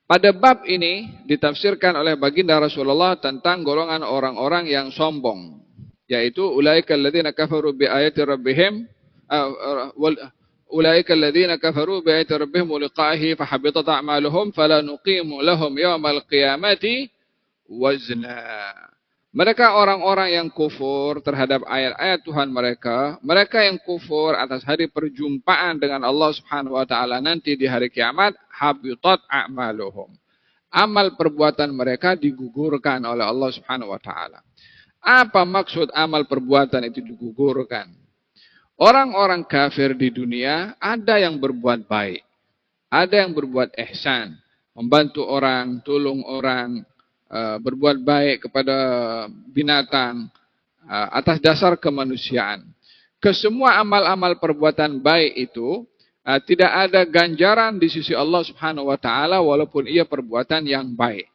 Pada bab ini ditafsirkan oleh baginda Rasulullah tentang golongan orang-orang yang sombong, yaitu ulaika alladziina kafaru bi ayati rabbihim ulaika alladziina kafaru bi ayati rabbihim wa liqa'ihi fahabitat a'maluhum fala nuqimu lahum yaumal qiyamati wazna. Mereka orang-orang yang kufur terhadap ayat-ayat Tuhan mereka, mereka yang kufur atas hari perjumpaan dengan Allah Subhanahu wa taala nanti di hari kiamat, habitat a'maluhum. Amal perbuatan mereka digugurkan oleh Allah Subhanahu wa taala. Apa maksud amal perbuatan itu digugurkan? Orang-orang kafir di dunia ada yang berbuat baik, ada yang berbuat ihsan, membantu orang, tolong orang, berbuat baik kepada binatang atas dasar kemanusiaan. Kesemua amal-amal perbuatan baik itu tidak ada ganjaran di sisi Allah Subhanahu wa taala walaupun ia perbuatan yang baik.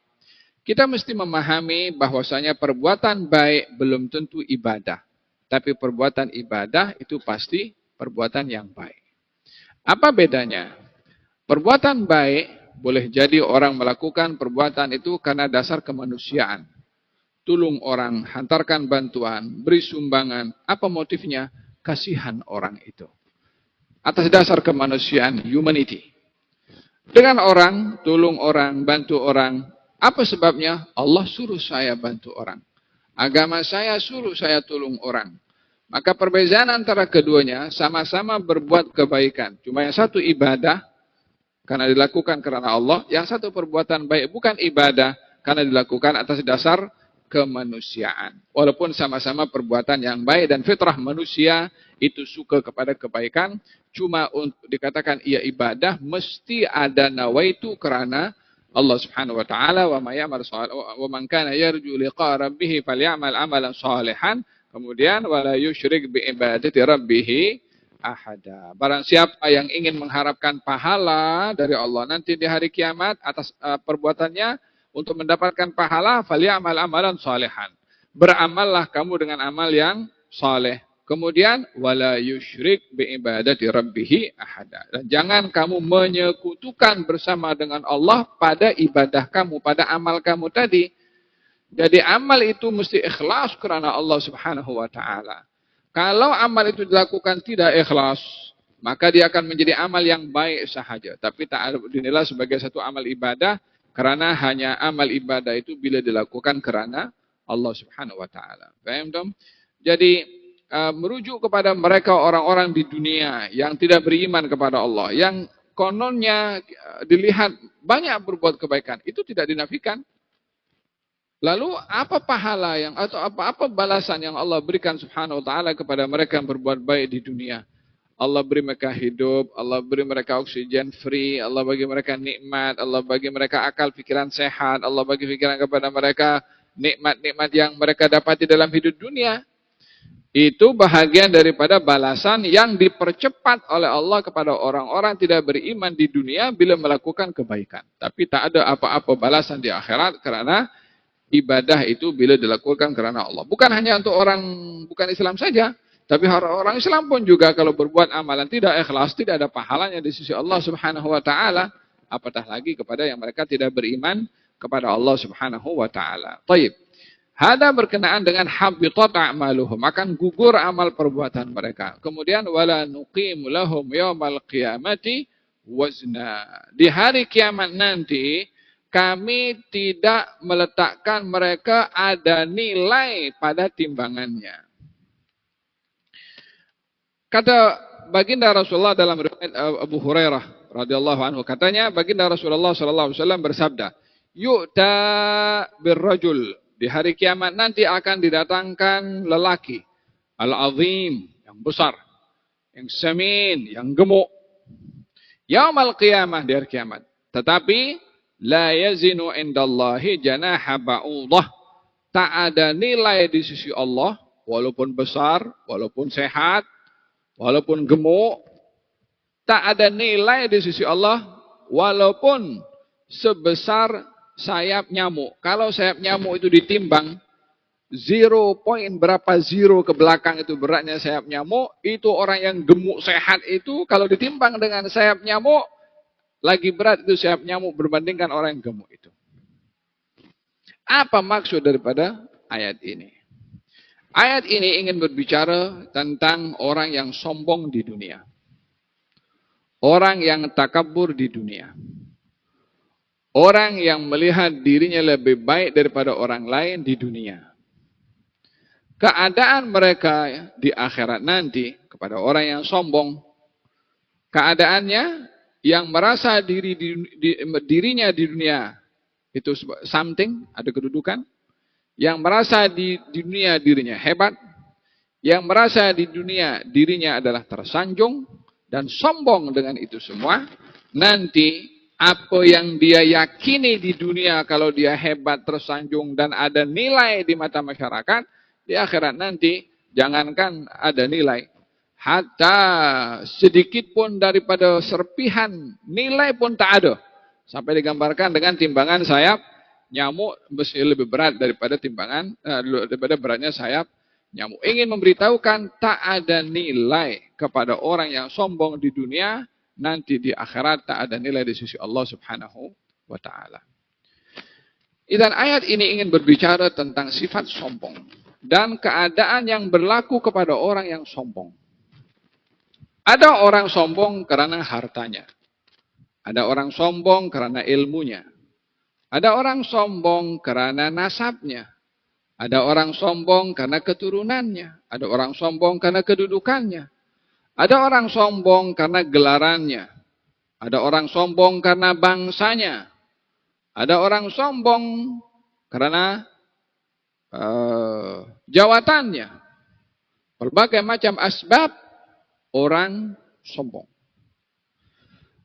Kita mesti memahami bahwasanya perbuatan baik belum tentu ibadah, tapi perbuatan ibadah itu pasti perbuatan yang baik. Apa bedanya? Perbuatan baik boleh jadi orang melakukan perbuatan itu karena dasar kemanusiaan. Tolong orang, hantarkan bantuan, beri sumbangan. Apa motifnya? Kasihan orang itu. Atas dasar kemanusiaan, humanity. Dengan orang, tolong orang, bantu orang. Apa sebabnya? Allah suruh saya bantu orang. Agama saya suruh saya tolong orang. Maka perbedaan antara keduanya sama-sama berbuat kebaikan. Cuma yang satu ibadah, karena dilakukan karena Allah, yang satu perbuatan baik bukan ibadah, karena dilakukan atas dasar kemanusiaan. Walaupun sama-sama perbuatan yang baik dan fitrah manusia itu suka kepada kebaikan, cuma untuk dikatakan ia ibadah, mesti ada nawaitu karena Allah Subhanahu wa taala, wa may ya'mal wa man kana yarju liqa rabbih falyamal amalan shalihan, kemudian wala yusyrik bi ibadati rabbih ahada. Barang siapa yang ingin mengharapkan pahala dari Allah nanti di hari kiamat atas perbuatannya untuk mendapatkan pahala, falyamal amalan shalihan. Beramallah kamu dengan amal yang saleh. Kemudian wala yusyrik bi ibadati rabbih ahada. Dan jangan kamu menyekutukan bersama dengan Allah pada ibadah kamu, pada amal kamu tadi. Jadi amal itu mesti ikhlas karena Allah Subhanahu wa taala. Kalau amal itu dilakukan tidak ikhlas, maka dia akan menjadi amal yang baik sahaja. Tapi tak dinilai sebagai satu amal ibadah, karena hanya amal ibadah itu bila dilakukan karena Allah Subhanahu wa taala. Paham dong? Jadi merujuk kepada mereka orang-orang di dunia yang tidak beriman kepada Allah, yang kononnya dilihat banyak berbuat kebaikan, itu tidak dinafikan. Lalu apa pahala yang atau apa balasan yang Allah berikan Subhanahu wa taala kepada mereka yang berbuat baik di dunia? Allah beri mereka hidup, Allah beri mereka oksigen free, Allah bagi mereka nikmat, Allah bagi mereka akal pikiran sehat, Allah bagi pikiran kepada mereka nikmat-nikmat yang mereka dapati dalam hidup dunia. Itu bahagian daripada balasan yang dipercepat oleh Allah kepada orang-orang tidak beriman di dunia bila melakukan kebaikan. Tapi tak ada apa-apa balasan di akhirat karena ibadah itu bila dilakukan karena Allah. Bukan hanya untuk orang bukan Islam saja, tapi orang Islam pun juga kalau berbuat amalan tidak ikhlas, tidak ada pahalanya di sisi Allah Subhanahu wa taala, apatah lagi kepada yang mereka tidak beriman kepada Allah Subhanahu wa taala. Baik. Hada berkenaan dengan habitat a'maluhum, akan gugur amal perbuatan mereka. Kemudian wala nuqimu lahum yaumal qiyamati wazna. Di hari kiamat nanti kami tidak meletakkan mereka ada nilai pada timbangannya. Kata baginda Rasulullah dalam riwayat Abu Hurairah radhiyallahu anhu, katanya baginda Rasulullah sallallahu alaihi wasallam bersabda, "Yu'ta birrajul." Di hari kiamat nanti akan didatangkan lelaki al-azim, yang besar, yang samin, yang gemuk. Yaumal qiyamah, di hari kiamat. Tetapi la yazinu indallahi janaha ba'udah. Tak ada nilai di sisi Allah, walaupun besar, walaupun sehat, walaupun gemuk, tak ada nilai di sisi Allah, walaupun sebesar sayap nyamuk. Kalau sayap nyamuk itu ditimbang, 0 ke belakang itu beratnya sayap nyamuk, itu orang yang gemuk sehat itu, kalau ditimbang dengan sayap nyamuk, lagi berat itu sayap nyamuk berbandingkan orang yang gemuk itu. Apa maksud daripada ayat ini? Ayat ini ingin berbicara tentang orang yang sombong di dunia. Orang yang takabur di dunia. Orang yang melihat dirinya lebih baik daripada orang lain di dunia. Keadaan mereka di akhirat nanti kepada orang yang sombong. Keadaannya yang merasa dirinya di dunia itu something, ada kedudukan. Yang merasa di dunia dirinya hebat. Yang merasa di dunia dirinya adalah tersanjung. Dan sombong dengan itu semua, nanti apa yang dia yakini di dunia kalau dia hebat, tersanjung, dan ada nilai di mata masyarakat, di akhirat nanti, jangankan ada nilai, hatta sedikit pun daripada serpihan nilai pun tak ada. Sampai digambarkan dengan timbangan sayap nyamuk mesti lebih berat daripada daripada beratnya sayap nyamuk. Ingin memberitahukan tak ada nilai kepada orang yang sombong di dunia, nanti di akhirat tak ada nilai di sisi Allah Subhanahu wa taala. Dan ayat ini ingin berbicara tentang sifat sombong dan keadaan yang berlaku kepada orang yang sombong. Ada orang sombong karena hartanya. Ada orang sombong karena ilmunya. Ada orang sombong karena nasabnya. Ada orang sombong karena keturunannya. Ada orang sombong karena kedudukannya. Ada orang sombong karena gelarannya. Ada orang sombong karena bangsanya. Ada orang sombong karena jawatannya. Berbagai macam asbab orang sombong.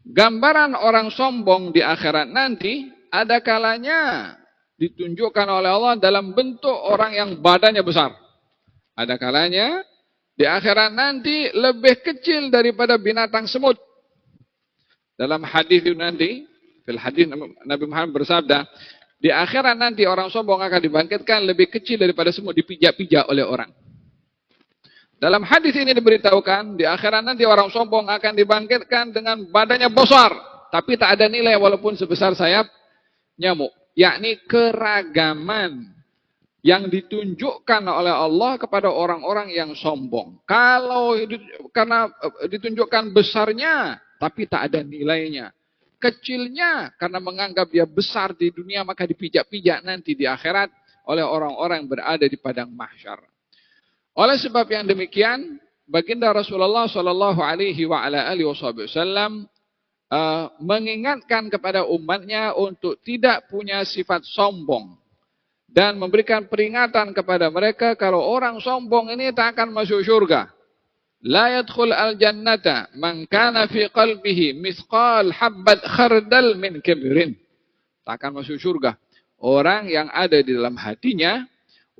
Gambaran orang sombong di akhirat nanti ada kalanya ditunjukkan oleh Allah dalam bentuk orang yang badannya besar. Ada kalanya di akhirat nanti lebih kecil daripada binatang semut. Dalam hadis itu nanti, fil hadis Nabi Muhammad bersabda, di akhirat nanti orang sombong akan dibangkitkan lebih kecil daripada semut, dipijak-pijak oleh orang. Dalam hadis ini diberitahukan, di akhirat nanti orang sombong akan dibangkitkan dengan badannya besar, tapi tak ada nilai walaupun sebesar sayap nyamuk. Yakni keragaman yang ditunjukkan oleh Allah kepada orang-orang yang sombong. Kalau karena ditunjukkan besarnya, tapi tak ada nilainya. Kecilnya karena menganggap dia besar di dunia, maka dipijak-pijak nanti di akhirat oleh orang-orang yang berada di padang mahsyar. Oleh sebab yang demikian, baginda Rasulullah sallallahu alaihi wasallam mengingatkan kepada umatnya untuk tidak punya sifat sombong dan memberikan peringatan kepada mereka kalau orang sombong ini tak akan masuk syurga. La yadkhul al-jannata man kana fi qalbihi mithqal habbat khardal min kibrin. Tak akan masuk syurga orang yang ada di dalam hatinya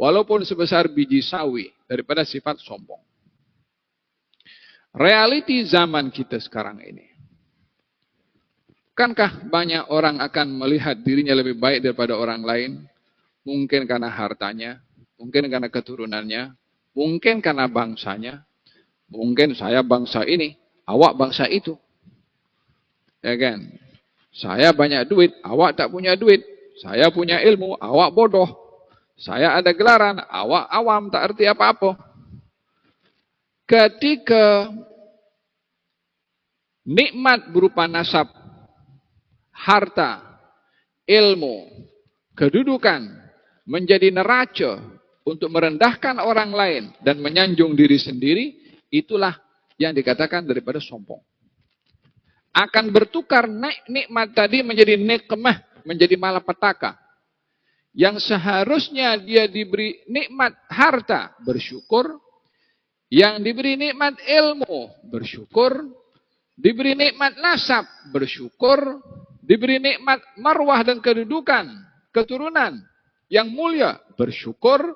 walaupun sebesar biji sawi daripada sifat sombong. Realiti zaman kita sekarang ini. Bukankah banyak orang akan melihat dirinya lebih baik daripada orang lain? Mungkin karena hartanya, mungkin karena keturunannya, mungkin karena bangsanya. Mungkin saya bangsa ini, awak bangsa itu. Ya kan? Saya banyak duit, awak tak punya duit. Saya punya ilmu, awak bodoh. Saya ada gelaran, awak awam, tak arti apa-apa. Ketika nikmat berupa nasab, harta, ilmu, kedudukan menjadi neraca untuk merendahkan orang lain dan menyanjung diri sendiri, itulah yang dikatakan daripada sombong. Akan bertukar nikmat tadi menjadi nikmah, menjadi malapetaka. Yang seharusnya dia diberi nikmat harta, bersyukur. Yang diberi nikmat ilmu, bersyukur. Diberi nikmat nasab, bersyukur. Diberi nikmat marwah dan kedudukan, keturunan yang mulia, bersyukur.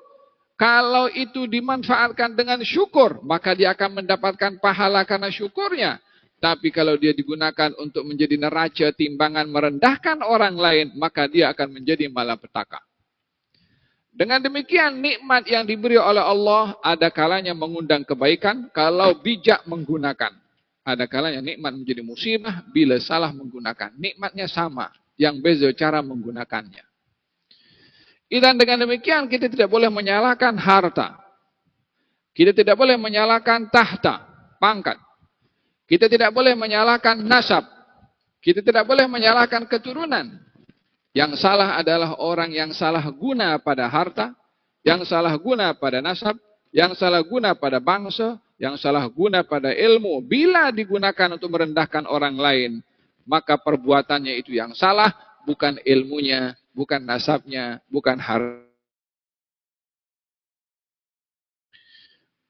Kalau itu dimanfaatkan dengan syukur, maka dia akan mendapatkan pahala karena syukurnya. Tapi kalau dia digunakan untuk menjadi neraca timbangan merendahkan orang lain, maka dia akan menjadi malapetaka. Dengan demikian, nikmat yang diberi oleh Allah ada kalanya mengundang kebaikan kalau bijak menggunakan. Ada kalanya nikmat menjadi musibah bila salah menggunakan. Nikmatnya sama, yang beza cara menggunakannya. Dan dengan demikian kita tidak boleh menyalahkan harta. Kita tidak boleh menyalahkan tahta, pangkat. Kita tidak boleh menyalahkan nasab. Kita tidak boleh menyalahkan keturunan. Yang salah adalah orang yang salah guna pada harta, yang salah guna pada nasab, yang salah guna pada bangsa, yang salah guna pada ilmu. Bila digunakan untuk merendahkan orang lain, maka perbuatannya itu yang salah, bukan ilmunya, bukan nasabnya, bukan harta.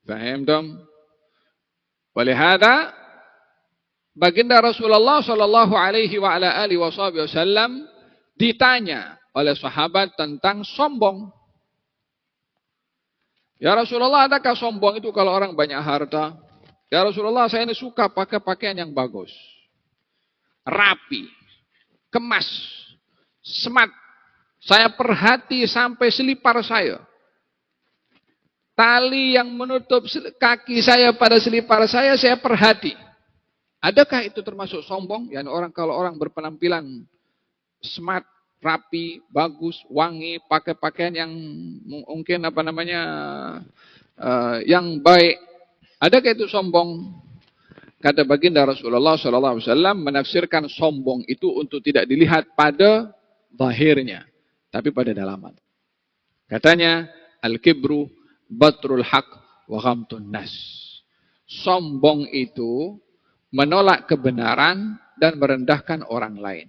Faham dong? Walihada baginda Rasulullah sallallahu alaihi wa ala alihi wasallam ditanya oleh sahabat tentang sombong. Ya Rasulullah, adakah sombong itu kalau orang banyak harta? Ya Rasulullah, saya ini suka pakai pakaian yang bagus, rapi, kemas, smart. Saya perhati sampai selipar saya. Tali yang menutup kaki saya pada selipar saya perhati. Adakah itu termasuk sombong? Yani kalau orang berpenampilan smart, rapi, bagus, wangi, pakai pakaian yang mungkin yang baik. Adakah itu sombong? Kata baginda Rasulullah SAW menafsirkan sombong itu untuk tidak dilihat pada zahirnya, tapi pada dalaman. Katanya, al-kibru batrul haq wa ghamtun nas. Sombong itu menolak kebenaran dan merendahkan orang lain.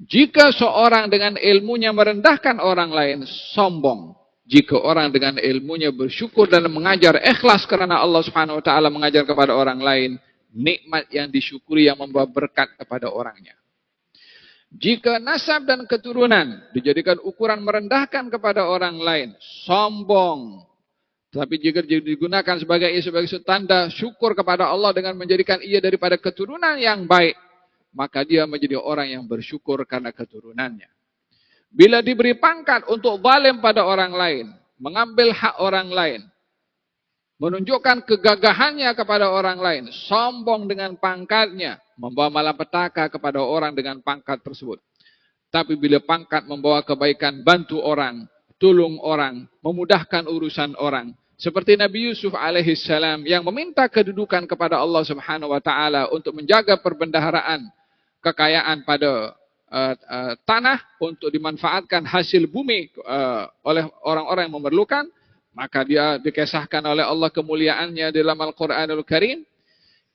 Jika seorang dengan ilmunya merendahkan orang lain, sombong. Jika orang dengan ilmunya bersyukur dan mengajar ikhlas karena Allah Subhanahu wa taala mengajar kepada orang lain, nikmat yang disyukuri yang membawa berkat kepada orangnya. Jika nasab dan keturunan dijadikan ukuran merendahkan kepada orang lain, sombong. Tapi jika digunakan sebagai tanda syukur kepada Allah dengan menjadikan ia daripada keturunan yang baik, maka dia menjadi orang yang bersyukur karena keturunannya. Bila diberi pangkat untuk zalim pada orang lain, mengambil hak orang lain, menunjukkan kegagahannya kepada orang lain, sombong dengan pangkatnya, membawa malapetaka kepada orang dengan pangkat tersebut. Tapi bila pangkat membawa kebaikan, bantu orang, tolong orang, memudahkan urusan orang, seperti Nabi Yusuf alaihissalam yang meminta kedudukan kepada Allah Subhanahu wa taala untuk menjaga perbendaharaan kekayaan pada tanah untuk dimanfaatkan hasil bumi oleh orang-orang yang memerlukan, maka dia dikisahkan oleh Allah kemuliaannya dalam Al-Quranul Karim.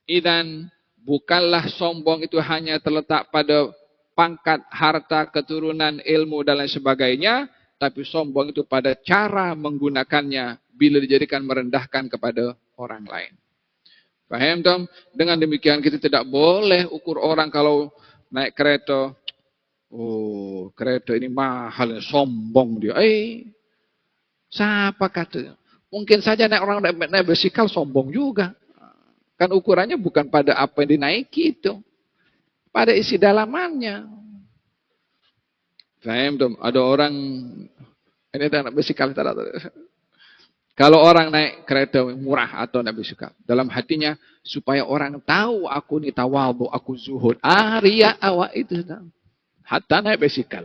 Dan bukanlah sombong itu hanya terletak pada pangkat, harta, keturunan, ilmu dan lain sebagainya, tapi sombong itu pada cara menggunakannya bila dijadikan merendahkan kepada orang lain. Paham dong? Dengan demikian kita tidak boleh ukur orang kalau naik kereta. Oh, kereta ini mahal, sombong dia. Siapa kata? Mungkin saja orang naik bisikal sombong juga. Kan ukurannya bukan pada apa yang dinaiki itu, pada isi dalamannya. Paham dong? Ada orang ini naik bisikal. Kalau orang naik kereta murah atau naik bisikal, dalam hatinya supaya orang tahu aku ni tawadhu, aku zuhud. Riya awak itu. Hatta naik bisikal.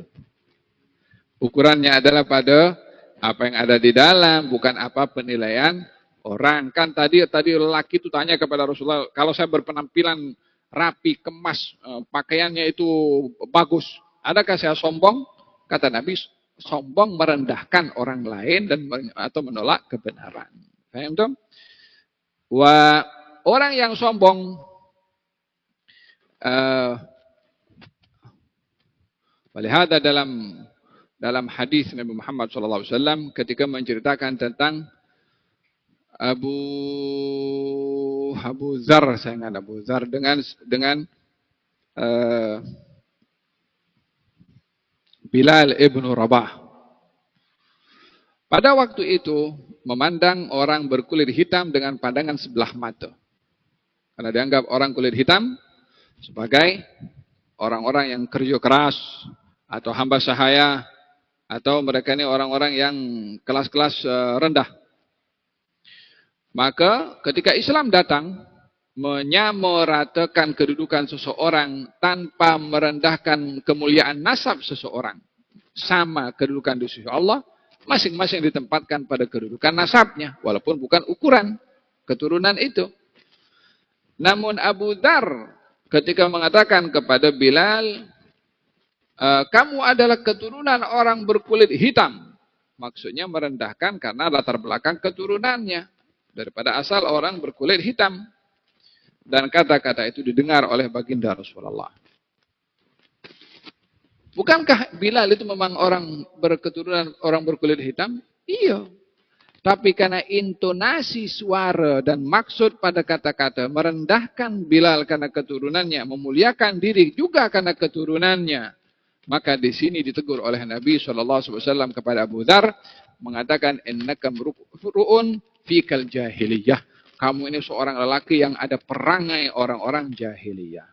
Ukurannya adalah pada apa yang ada di dalam, bukan apa penilaian orang. Kan tadi lelaki itu tanya kepada Rasulullah, kalau saya berpenampilan rapi, kemas, pakaiannya itu bagus, adakah saya sombong? Kata Nabi, sombong merendahkan orang lain dan atau menolak kebenaran. Paham tuh? Orang yang sombong walihada dalam hadis Nabi Muhammad SAW ketika menceritakan tentang Abu Dzar, saya ingat Abu Dzar dengan Bilal ibn Rabah. Pada waktu itu memandang orang berkulit hitam dengan pandangan sebelah mata. Karena dianggap orang kulit hitam sebagai orang-orang yang kerja keras atau hamba sahaya, atau mereka ini orang-orang yang kelas-kelas rendah. Maka ketika Islam datang, menyamaratakan kedudukan seseorang tanpa merendahkan kemuliaan nasab seseorang. Sama kedudukan di sisi Allah, masing-masing ditempatkan pada kedudukan nasabnya, walaupun bukan ukuran keturunan itu. Namun Abu Dzar ketika mengatakan kepada Bilal, kamu adalah keturunan orang berkulit hitam. Maksudnya merendahkan karena latar belakang keturunannya. Daripada asal orang berkulit hitam. Dan kata-kata itu didengar oleh baginda Rasulullah. Bukankah Bilal itu memang orang berketurunan orang berkulit hitam? Iya. Tapi karena intonasi suara dan maksud pada kata-kata merendahkan Bilal karena keturunannya, memuliakan diri juga karena keturunannya, maka di sini ditegur oleh Nabi SAW kepada Abu Dzar, mengatakan innaka mru'un fikal jahiliyah. Kamu ini seorang lelaki yang ada perangai orang-orang jahiliyah.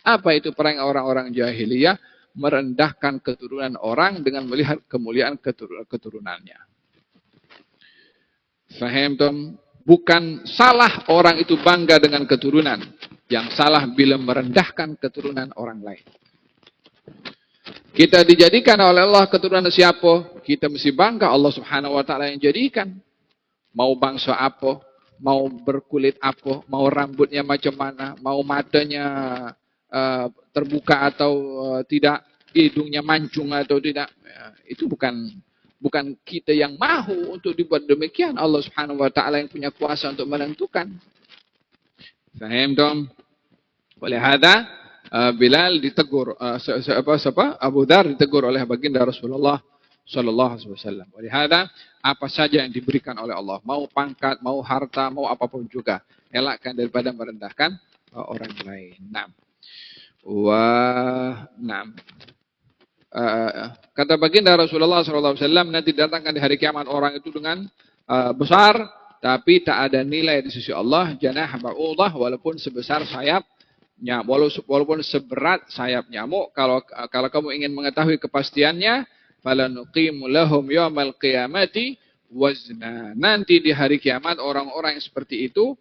Apa itu perangai orang-orang jahiliyah? Merendahkan keturunan orang dengan melihat kemuliaan keturunannya. Faham tom? Bukan salah orang itu bangga dengan keturunan. Yang salah bila merendahkan keturunan orang lain. Kita dijadikan oleh Allah keturunan siapa? Kita mesti bangga Allah Subhanahu wa taala yang jadikan. Mau bangsa apa? Mau berkulit apa, mau rambutnya macam mana, mau matanya terbuka atau tidak, hidungnya mancung atau tidak. Itu bukan kita yang mahu untuk dibuat demikian. Allah Subhanahu wa taala yang punya kuasa untuk menentukan. Faham dong? Oleh hada Bilal ditegur, Abu Dzar ditegur oleh baginda Rasulullah sallallahu alaihi wasallam. Oleh hada, apa saja yang diberikan oleh Allah, mau pangkat, mau harta, mau apapun juga, elakkan daripada merendahkan orang lain. Kata baginda Rasulullah sallallahu alaihi wasallam, nanti datangkan di hari kiamat orang itu dengan besar, tapi tak ada nilai di sisi Allah, janah ba'udah, walaupun sebesar sayap nyamuk, walaupun seberat sayap nyamuk. Kalau kamu ingin mengetahui kepastiannya, falanuqimu lahum yaumal qiyamati wazna. Nanti di hari kiamat orang-orang yang seperti itu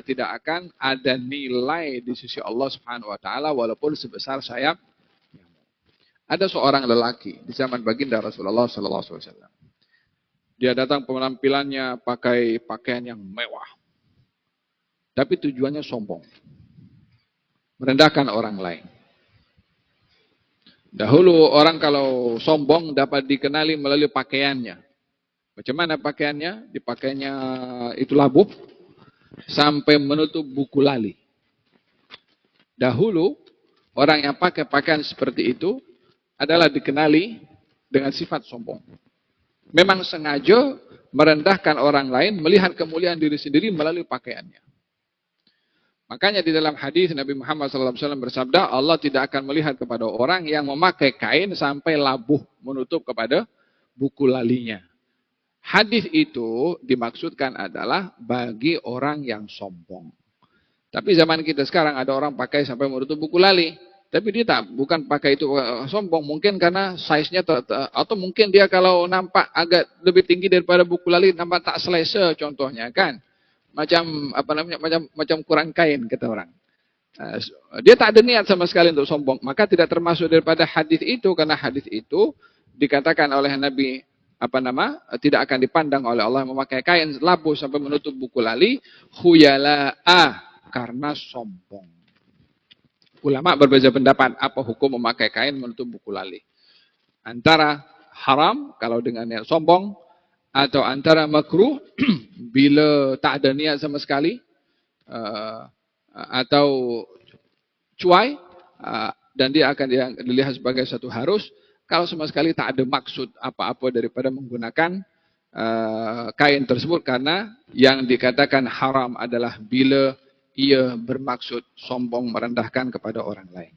tidak akan ada nilai di sisi Allah Subhanahu wa taala walaupun sebesar sayap nyamuk. Ada seorang lelaki di zaman baginda Rasulullah sallallahu alaihi wasallam. Dia datang penampilannya pakai pakaian yang mewah. Tapi tujuannya sombong. Merendahkan orang lain. Dahulu orang kalau sombong dapat dikenali melalui pakaiannya. Macam mana pakaiannya? Dipakainya itu labuh sampai menutup buku lali. Dahulu orang yang pakai pakaian seperti itu adalah dikenali dengan sifat sombong. Memang sengaja merendahkan orang lain, melihat kemuliaan diri sendiri melalui pakaiannya. Makanya di dalam hadis Nabi Muhammad SAW bersabda, Allah tidak akan melihat kepada orang yang memakai kain sampai labuh menutup kepada buku lalinya. Hadis itu dimaksudkan adalah bagi orang yang sombong. Tapi zaman kita sekarang ada orang pakai sampai menutup buku lali. Tapi dia bukan pakai itu sombong. Mungkin karena size-nya atau mungkin dia kalau nampak agak lebih tinggi daripada buku lali, nampak tak selesa contohnya kan. Macam kurang kain kata orang. Dia tak ada niat sama sekali untuk sombong, maka tidak termasuk daripada hadis itu, karena hadis itu dikatakan oleh Nabi tidak akan dipandang oleh Allah memakai kain labuh sampai menutup buku lali khuyala'ah, karena sombong. Ulama berbeza pendapat apa hukum memakai kain menutup buku lali. Antara haram kalau dengan niat sombong, atau antara makruh bila tak ada niat sama sekali, atau cuai, dan dia akan dilihat sebagai satu harus kalau sama sekali tak ada maksud apa-apa daripada menggunakan kain tersebut, karena yang dikatakan haram adalah bila ia bermaksud sombong merendahkan kepada orang lain.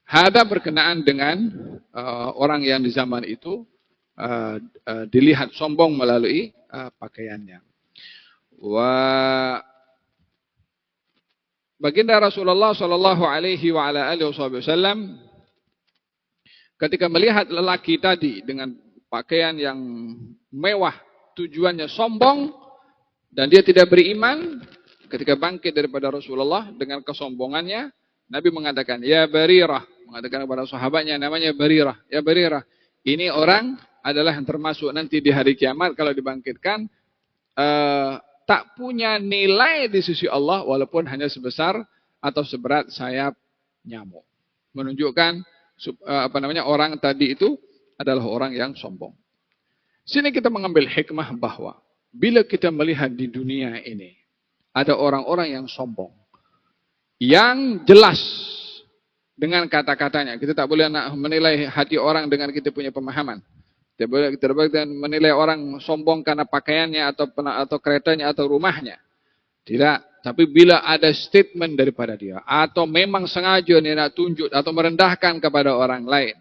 Hada berkenaan dengan orang yang di zaman itu dilihat sombong melalui pakaiannya. Baginda Rasulullah sallallahu alaihi wa ala alihi wasallam ketika melihat lelaki tadi dengan pakaian yang mewah, tujuannya sombong dan dia tidak beriman, ketika bangkit daripada Rasulullah dengan kesombongannya, Nabi mengatakan, "Ya Barirah," mengatakan kepada sahabatnya namanya Barirah, "Ya Barirah, ini orang adalah yang termasuk nanti di hari kiamat kalau dibangkitkan tak punya nilai di sisi Allah walaupun hanya sebesar atau seberat sayap nyamuk." Menunjukkan orang tadi itu adalah orang yang sombong. Sini kita mengambil hikmah bahwa bila kita melihat di dunia ini ada orang-orang yang sombong, yang jelas dengan kata-katanya. Kita tak boleh nak menilai hati orang dengan kita punya pemahaman. Kita boleh menilai orang sombong karena pakaiannya atau keretanya atau rumahnya. Tidak. Tapi bila ada statement daripada dia atau memang sengaja dia nak tunjuk atau merendahkan kepada orang lain,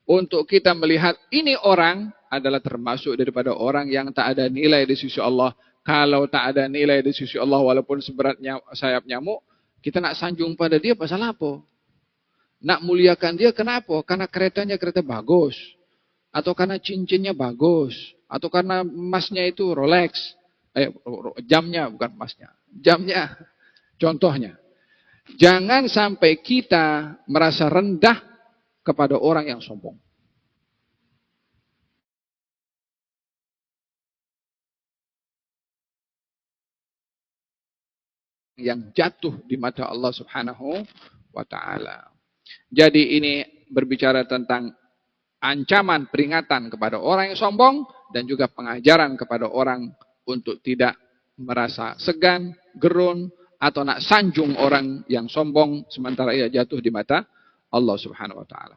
untuk kita melihat ini orang adalah termasuk daripada orang yang tak ada nilai di sisi Allah. Kalau tak ada nilai di sisi Allah walaupun seberatnya sayap nyamuk, kita nak sanjung pada dia pasal apa? Nak muliakan dia kenapa? Karena keretanya kereta bagus. Atau karena cincinnya bagus. Atau karena emasnya itu Rolex. Jamnya bukan emasnya. Jamnya. Contohnya. Jangan sampai kita merasa rendah kepada orang yang sombong. Yang jatuh di mata Allah Subhanahu wa ta'ala. Jadi ini berbicara tentang ancaman peringatan kepada orang yang sombong dan juga pengajaran kepada orang untuk tidak merasa segan, gerun atau nak sanjung orang yang sombong sementara ia jatuh di mata Allah Subhanahu wa ta'ala.